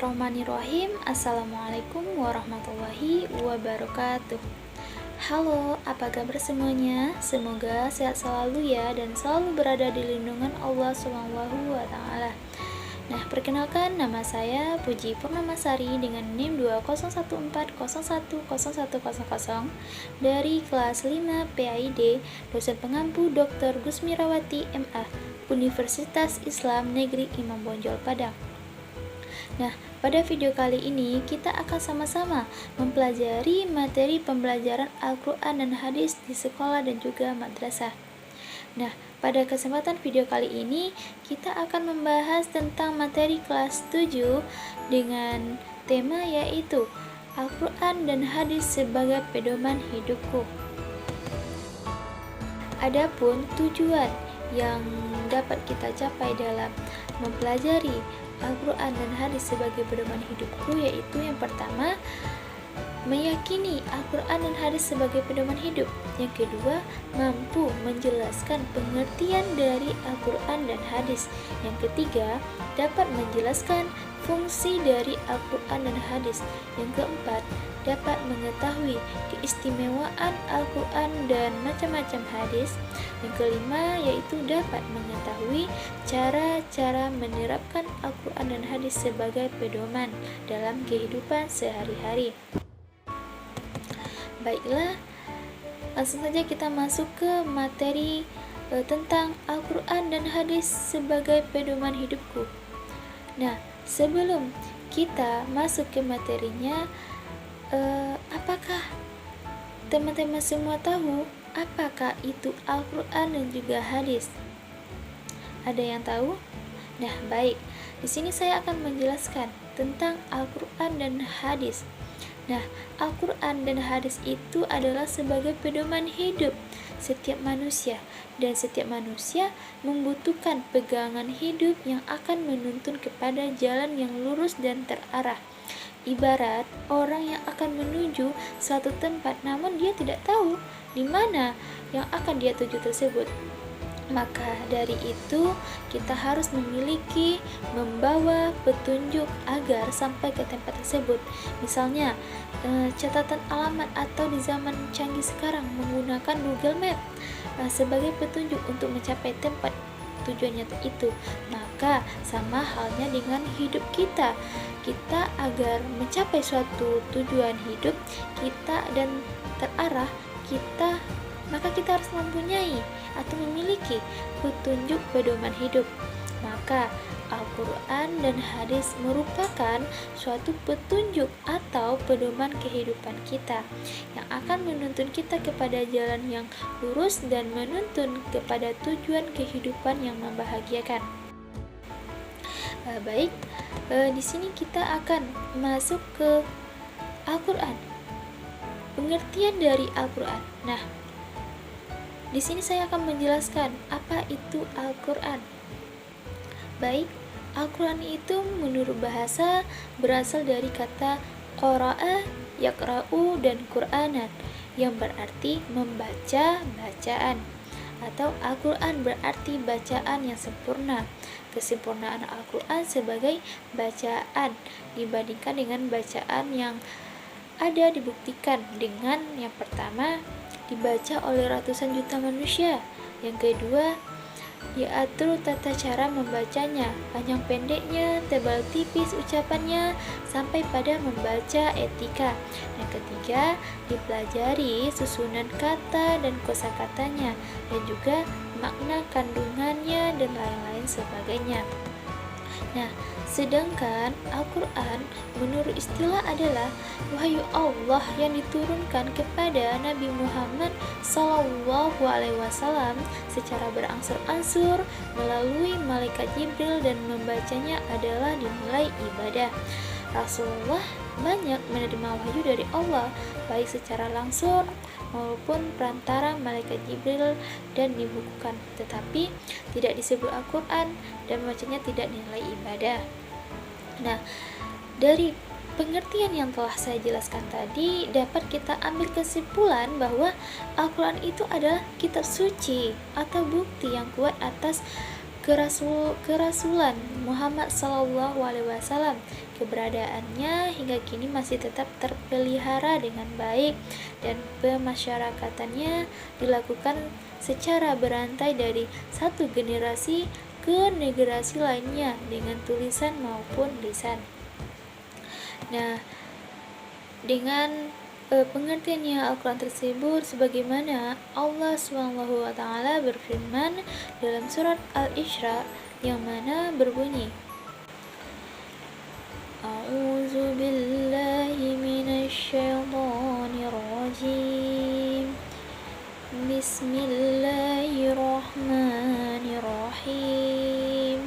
Bismillahirrahmanirrahim. Assalamualaikum warahmatullahi wabarakatuh. Halo, apa kabar semuanya? Semoga sehat selalu ya dan selalu berada di lindungan Allah Subhanahu wa taala. Nah, perkenalkan nama saya Puji Purnamasari dengan NIM 20140101000 dari kelas 5 PAID, dosen pengampu Dr. Gusmirawati MA, Universitas Islam Negeri Imam Bonjol Padang. Nah, pada video kali ini kita akan sama-sama mempelajari materi pembelajaran Al-Quran dan Hadis di sekolah dan juga madrasah. Nah, pada kesempatan video kali ini kita akan membahas tentang materi kelas 7 dengan tema yaitu Al-Quran dan Hadis sebagai pedoman hidupku. Adapun tujuan yang dapat kita capai dalam mempelajari Al-Quran dan Hadis sebagai pedoman hidupku yaitu yang pertama, meyakini Al-Quran dan Hadis sebagai pedoman hidup. Yang kedua, mampu menjelaskan pengertian dari Al-Quran dan Hadis. Yang ketiga, dapat menjelaskan fungsi dari Al-Quran dan Hadis. Yang keempat, dapat mengetahui keistimewaan Al-Quran dan macam-macam hadis. Yang kelima, yaitu dapat mengetahui cara-cara menerapkan Al-Quran dan Hadis sebagai pedoman dalam kehidupan sehari-hari. Baiklah, langsung saja kita masuk ke materi tentang Al-Quran dan Hadis sebagai pedoman hidupku. Nah, sebelum kita masuk ke materinya, apakah teman-teman semua tahu apakah itu Al-Quran dan juga hadis? Ada yang tahu? Nah, baik. Di sini saya akan menjelaskan tentang Al-Quran dan hadis. Nah, Al-Quran dan hadis itu adalah sebagai pedoman hidup setiap manusia, dan setiap manusia membutuhkan pegangan hidup yang akan menuntun kepada jalan yang lurus dan terarah. Ibarat orang yang akan menuju suatu tempat namun dia tidak tahu di mana yang akan dia tuju tersebut. Maka dari itu kita harus membawa petunjuk agar sampai ke tempat tersebut. Misalnya catatan alamat atau di zaman canggih sekarang menggunakan Google Map sebagai petunjuk untuk mencapai tempat tujuannya itu. Maka sama halnya dengan hidup kita. Kita agar mencapai suatu tujuan hidup kita dan terarah maka kita harus mempunyai atau memiliki petunjuk pedoman hidup. Maka Al-Quran dan hadis merupakan suatu petunjuk atau pedoman kehidupan kita yang akan menuntun kita kepada jalan yang lurus dan menuntun kepada tujuan kehidupan yang membahagiakan. Baik, di sini kita akan masuk ke Al-Quran. Pengertian dari Al-Quran. Nah, di sini saya akan menjelaskan apa itu Al-Quran. Baik, Al-Quran itu menurut bahasa berasal dari kata qara'a, yaqra'u, dan Qur'anan yang berarti membaca bacaan, atau Al-Quran berarti bacaan yang sempurna. Kesempurnaan Al-Quran sebagai bacaan dibandingkan dengan bacaan yang ada dibuktikan dengan yang pertama dibaca oleh ratusan juta manusia, yang kedua diatur tata cara membacanya, panjang pendeknya, tebal tipis ucapannya, sampai pada membaca etika. Yang ketiga, dipelajari susunan kata dan kosakatanya, dan juga makna kandungannya dan lain-lain sebagainya. Nah, sedangkan Al-Quran menurut istilah adalah wahyu Allah yang diturunkan kepada Nabi Muhammad SAW secara berangsur-angsur melalui malaikat Jibril, dan membacanya adalah dinilai ibadah. Rasulullah banyak menerima wahyu dari Allah, baik secara langsung maupun perantara malaikat Jibril dan dibukukan, tetapi tidak disebut Al-Quran dan bacanya tidak dinilai ibadah. Nah, dari pengertian yang telah saya jelaskan tadi dapat kita ambil kesimpulan bahwa Al-Quran itu adalah kitab suci atau bukti yang kuat atas kerasulan Muhammad SAW. Keberadaannya hingga kini masih tetap terpelihara dengan baik dan pemasyarakatannya dilakukan secara berantai dari satu generasi ke generasi lainnya dengan tulisan maupun lisan. Nah, dengan pengertiannya Al-Quran tersebut sebagaimana Allah SWT berfirman dalam surat Al-Isra yang mana berbunyi, A'udzu billahi minasy syaithanir rajim. Bismillahirrahmanirrahim.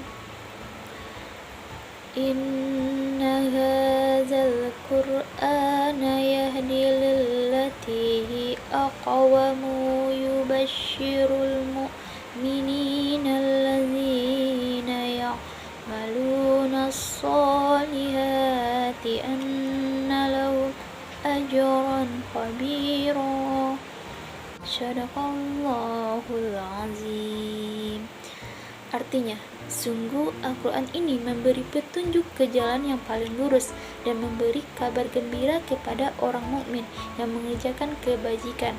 Inna hadzal Qur'ana yahdi lillati hi aqwamu yubasyshirul mu'minina alladzina ya'maluna as-solihati anna lahum ajran kabira. Shadaqallahul azim. Artinya, sungguh Al-Quran ini memberi petunjuk ke jalan yang paling lurus dan memberi kabar gembira kepada orang mukmin yang mengerjakan kebajikan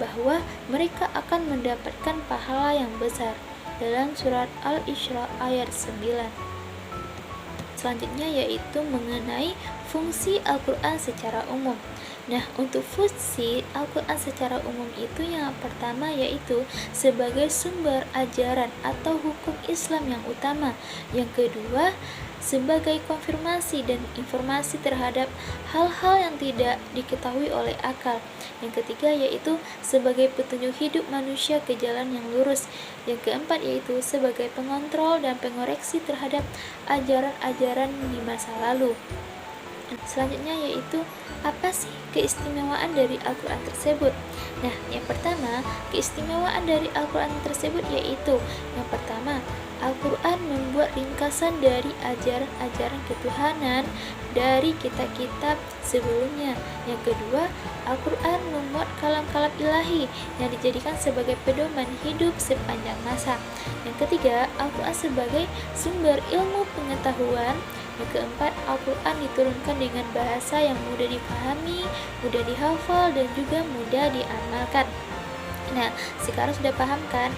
bahwa mereka akan mendapatkan pahala yang besar. Dalam surat Al-Isra ayat 9. Selanjutnya yaitu mengenai fungsi Al-Quran secara umum. Nah, untuk fungsi Al-Quran secara umum itu yang pertama yaitu sebagai sumber ajaran atau hukum Islam yang utama. Yang kedua, sebagai konfirmasi dan informasi terhadap hal-hal yang tidak diketahui oleh akal. Yang ketiga yaitu sebagai petunjuk hidup manusia ke jalan yang lurus. Yang keempat yaitu sebagai pengontrol dan pengoreksi terhadap ajaran-ajaran di masa lalu. Selanjutnya yaitu apa sih keistimewaan dari Al-Quran tersebut? Nah, yang pertama, keistimewaan dari Al-Quran tersebut yaitu yang pertama, Al-Quran membuat ringkasan dari ajaran-ajaran ketuhanan dari kitab-kitab sebelumnya. Yang kedua, Al-Quran memuat kalam-kalam ilahi yang dijadikan sebagai pedoman hidup sepanjang masa. Yang ketiga, Al-Quran sebagai sumber ilmu pengetahuan. Yang keempat, Al-Quran diturunkan dengan bahasa yang mudah dipahami, mudah dihafal, dan juga mudah diamalkan. Nah, sekarang sudah paham kan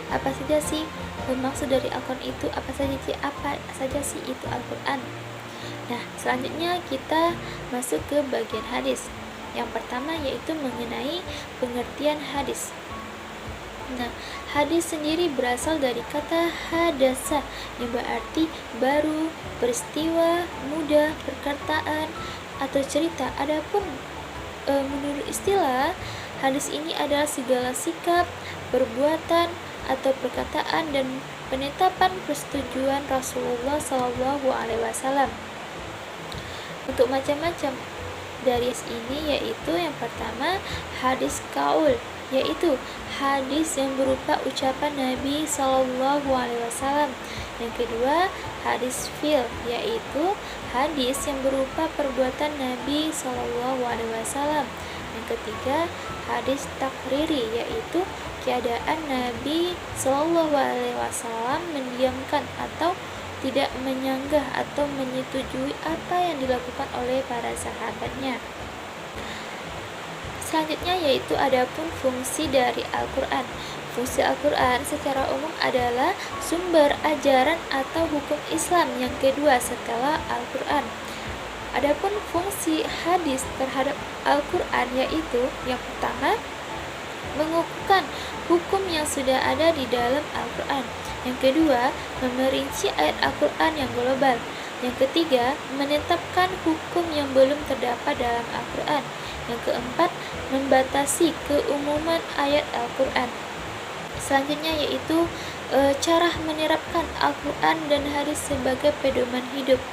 apa saja sih maksud dari Al-Quran itu, apa saja sih itu Al-Quran. Nah, selanjutnya kita masuk ke bagian hadis. Yang pertama yaitu mengenai pengertian hadis. Nah, hadis sendiri berasal dari kata hadasa yang berarti baru, peristiwa, mudah, perkataan, atau cerita. Adapun menurut istilah, hadis ini adalah segala sikap, perbuatan, atau perkataan dan penetapan persetujuan Rasulullah SAW. Untuk macam-macam dari ini yaitu yang pertama hadis qaul, yaitu hadis yang berupa ucapan Nabi SAW. Yang kedua, hadis fi'l, yaitu hadis yang berupa perbuatan Nabi SAW. Yang ketiga, hadis takriri, yaitu keadaan Nabi SAW mendiamkan atau tidak menyanggah atau menyetujui apa yang dilakukan oleh para sahabatnya. Selanjutnya yaitu adapun fungsi dari Al-Quran. Fungsi Al-Quran secara umum adalah sumber ajaran atau hukum Islam yang kedua setelah Al-Quran. Adapun fungsi hadis terhadap Al-Quran yaitu yang pertama, mengukuhkan hukum yang sudah ada di dalam Al-Quran. Yang kedua, memerinci ayat Al-Quran yang global. Yang ketiga, menetapkan hukum yang belum terdapat dalam Al-Quran. Yang keempat, membatasi keumuman ayat Al-Quran. Selanjutnya yaitu cara menerapkan Al-Quran dan hadis sebagai pedoman hidup.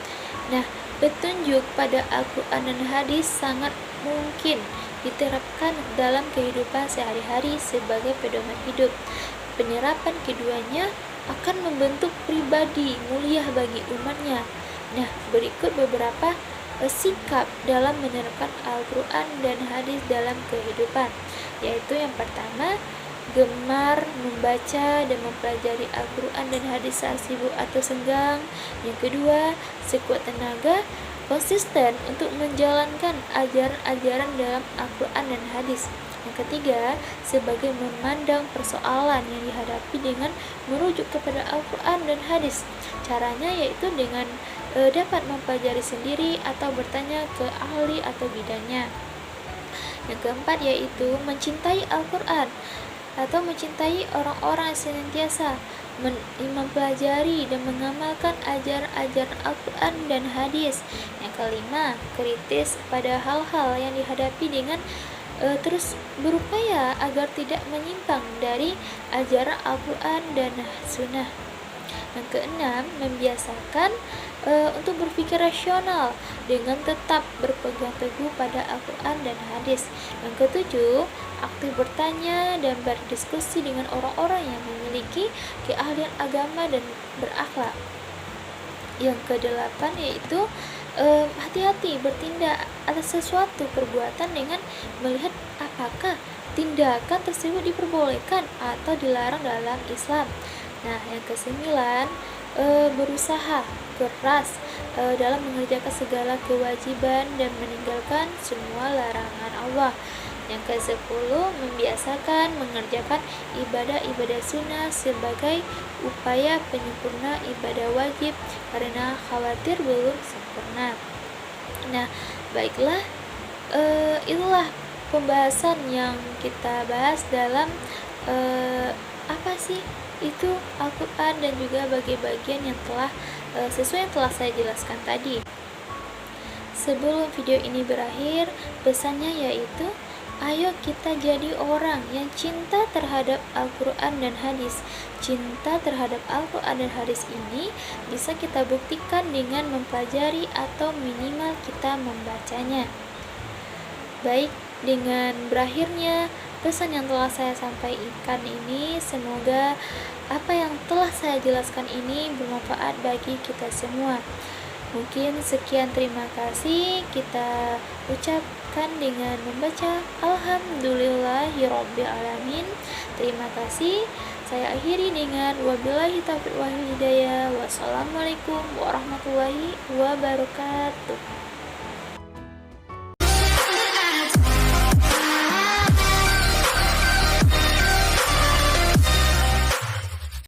Nah, petunjuk pada Al-Quran dan hadis sangat mungkin diterapkan dalam kehidupan sehari-hari sebagai pedoman hidup. Penyerapan keduanya akan membentuk pribadi mulia bagi umatnya. Nah, berikut beberapa sikap dalam menerapkan Al-Quran dan hadis dalam kehidupan, yaitu yang pertama, gemar membaca dan mempelajari Al-Quran dan hadis saat sibuk atau senggang. Yang kedua, sekuat tenaga konsisten untuk menjalankan ajaran-ajaran dalam Al-Quran dan hadis. Yang ketiga, sebagai memandang persoalan yang dihadapi dengan merujuk kepada Al-Quran dan hadis. Caranya yaitu dengan dapat mempelajari sendiri atau bertanya ke ahli atau bidangnya. Yang keempat yaitu mencintai Al-Quran atau mencintai orang-orang yang senantiasa mempelajari dan mengamalkan ajaran-ajaran Al-Quran dan hadis. Yang kelima, kritis pada hal-hal yang dihadapi dengan terus berupaya agar tidak menyimpang dari ajaran Al-Quran dan Sunnah. Yang keenam, membiasakan untuk berpikir rasional dengan tetap berpegang teguh pada Al-Quran dan hadis. Yang ketujuh, aktif bertanya dan berdiskusi dengan orang-orang yang memiliki keahlian agama dan berakhlak. Yang kedelapan yaitu hati-hati bertindak atas sesuatu perbuatan dengan melihat apakah tindakan tersebut diperbolehkan atau dilarang dalam Islam. Nah, yang kesembilan, berusaha keras dalam mengerjakan segala kewajiban dan meninggalkan semua larangan Allah. Yang ke-10, membiasakan mengerjakan ibadah-ibadah sunnah sebagai upaya penyempurna ibadah wajib karena khawatir belum sempurna. Nah, baiklah, itulah pembahasan yang kita bahas dalam apa sih itu Al-Quran dan juga bagian-bagian yang telah sesuai yang telah saya jelaskan tadi. Sebelum video ini berakhir, pesannya yaitu ayo kita jadi orang yang cinta terhadap Al-Quran dan hadis. Cinta terhadap Al-Quran dan hadis ini bisa kita buktikan dengan mempelajari atau minimal kita membacanya. Baik, dengan berakhirnya pesan yang telah saya sampaikan ini, semoga apa yang telah saya jelaskan ini bermanfaat bagi kita semua. Mungkin sekian, terima kasih. Kita ucapkan dengan membaca Alhamdulillahirabbil alamin. Terima kasih. Saya akhiri dengan wabillahi taufiq wal hidayah. Wassalamualaikum warahmatullahi wabarakatuh.